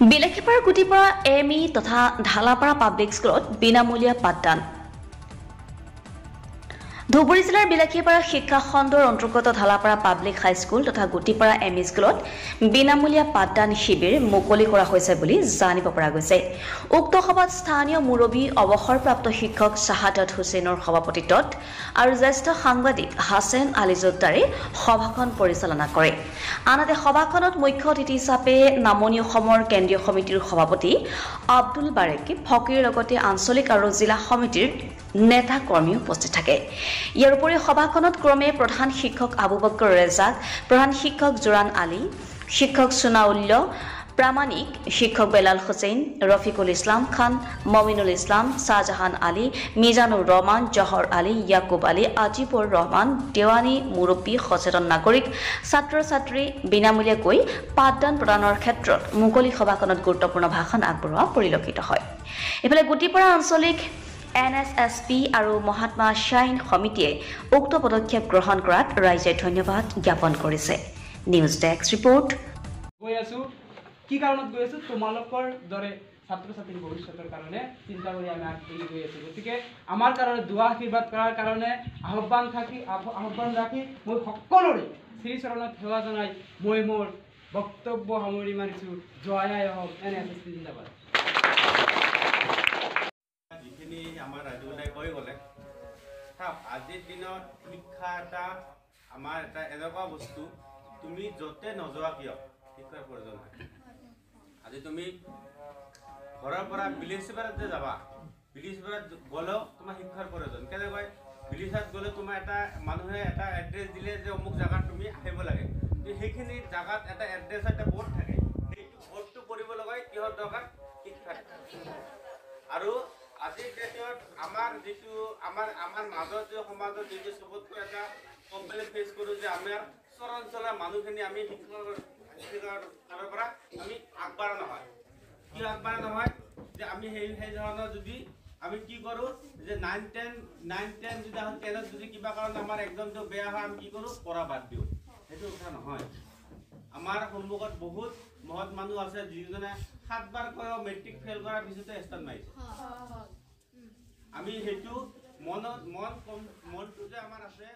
Bilasipara Gutipara ME তথা ঢালাপাৰা public স্কুলত বিনামূলীয়া পাঠদান। ধুবুৰী জিলাৰ বিলাসীপাৰা শিক্ষা খণ্ডৰ অন্তৰ্গত ঢালাপাৰা পাব্লিক হাইস্কুল তথা গুটিপাৰা এমই স্কুলত বিনামূলীয়া পাঠদান শিবিৰ মুকলি কৰা হৈছে বুলি জানিব পৰা গৈছে। উক্ত সভাত স্থানীয় মুৰব্বী অৱসৰপ্ৰাপ্ত শিক্ষক শাহাদাত হুছেইনৰ সভাপতিত্বত আৰু জ্যেষ্ঠ সাংবাদিক হাছেন আলী জোদ্দাৰে সভাখন পৰিচালনা কৰে। আনহাতে সভাখনত মুখ্য অতিথি হিচাপে নামনি অসমৰ কেন্দ্ৰীয় সমিতিৰ সভাপতি আব্দুল বাৰেক ফকীৰ লগতে আঞ্চলিক আৰু জিলা সমিতিৰ নেতা কৰ্মী উপস্থিত থাকে। ইয়াৰ উপৰিও সভাখনত ক্ৰমে প্ৰধান শিক্ষক আবু বকৰ ৰেজাক, প্ৰধান শিক্ষক জোৰান আলী, শিক্ষক সুনাউল্য প্ৰামাণিক, শিক্ষক বেলাল হুছেইন, ৰফিকুল ইছলাম খান, মমিনুল ইছলাম, শাহজাহান আলী, মিজানুৰ ৰহমান, জহৰ আলী, ইয়াকুব আলী, আজিবুৰ ৰহমান, দেৱানী মুৰব্বী, সচেতন নাগৰিক, ছাত্ৰ ছাত্ৰী বিনামূলীয়াকৈ পাঠদান প্ৰদানৰ ক্ষেত্ৰত মুকলি সভাখনত গুৰুত্বপূৰ্ণ ভাষণ আগবঢ়োৱা পৰিলক্ষিত হয়। ইফালে গুটিপাৰা আঞ্চলিক NSSP আৰু মহাত্মা শ্বাইন সমিতিয়ে উক্ত পদক্ষেপ গ্ৰহণ কৰাত ৰাইজে ধন্যবাদ জ্ঞাপন কৰিছে। News desk report. গৈ আছো কি কাৰণত গৈ আছো তোমালোকৰ দৰে ছাত্ৰ ছাত্ৰীৰ ভৱিষ্যতৰ কাৰণে চিন্তা কৰি আমি আগবাঢ়ি গৈ আছো। গতিকে আমাৰ কাৰণে দুৱা আশীৰ্বাদ কৰাৰ কাৰণে আহ্বান ৰাখি মই সকলোৰে শ্ৰীচৰণত সেৱা জনাই মই মোৰ বক্তব্য সামৰি মাৰিছো। জয় আই অসম, NSSP জিন্দাবাদ। যিখিনি আমাৰ ৰাজুদাই কৈ গ'লে আজিৰ দিনত শিক্ষা এটা আমাৰ এটা এনেকুৱা বস্তু, তুমি য'তে নোযোৱা কিয় শিক্ষাৰ প্ৰয়োজন হয়। আজি তুমি ঘৰৰ পৰা বিলাসীপাৰাত যে যাবা, বিলাসীপাৰাত গ'লেও তোমাৰ শিক্ষাৰ প্ৰয়োজন। কেনেকৈ বিলাসীপাৰাত গ'লে তোমাৰ এটা মানুহে এটা এড্ৰেছ দিলে যে অমুক জেগাত তুমি আহিব লাগে, সেইখিনি জেগাত এটা এড্ৰেছ এটা বৰ্ড থাকে, সেইটো বৰ্ডটো কৰিব লগাই কিহৰ দৰকাৰ? শিক্ষাৰ। আৰু আজিৰ ডেটত আমাৰ যিটো আমাৰ মাজত যে সমাজত যিটো চবতকৈ এটা প্ৰব্লেম ফেচ কৰোঁ যে আমাৰ চৰাঞ্চলৰ মানুহখিনি আমি শিক্ষাৰ ফালৰ পৰা আমি আগবাঢ়া নহয়। কিয় আগবাঢ়া নহয়? যে আমি সেই ধৰণৰ যদি আমি কি কৰোঁ যে 9-10 যদি 10ত যদি কিবা কাৰণত আমাৰ এক্সামটো বেয়া হয়, আমি কি কৰোঁ? পঢ়া বাদ দিওঁ। সেইটো কথা নহয়। আমাৰ সন্মুখত বহুত মহৎ মানুহ আছে যিজনে 7 বাৰ কৈও মেট্ৰিক ফেইল কৰাৰ পিছতে স্থান মাৰিছে। আমি সেইটো মনটো যে আমাৰ আছে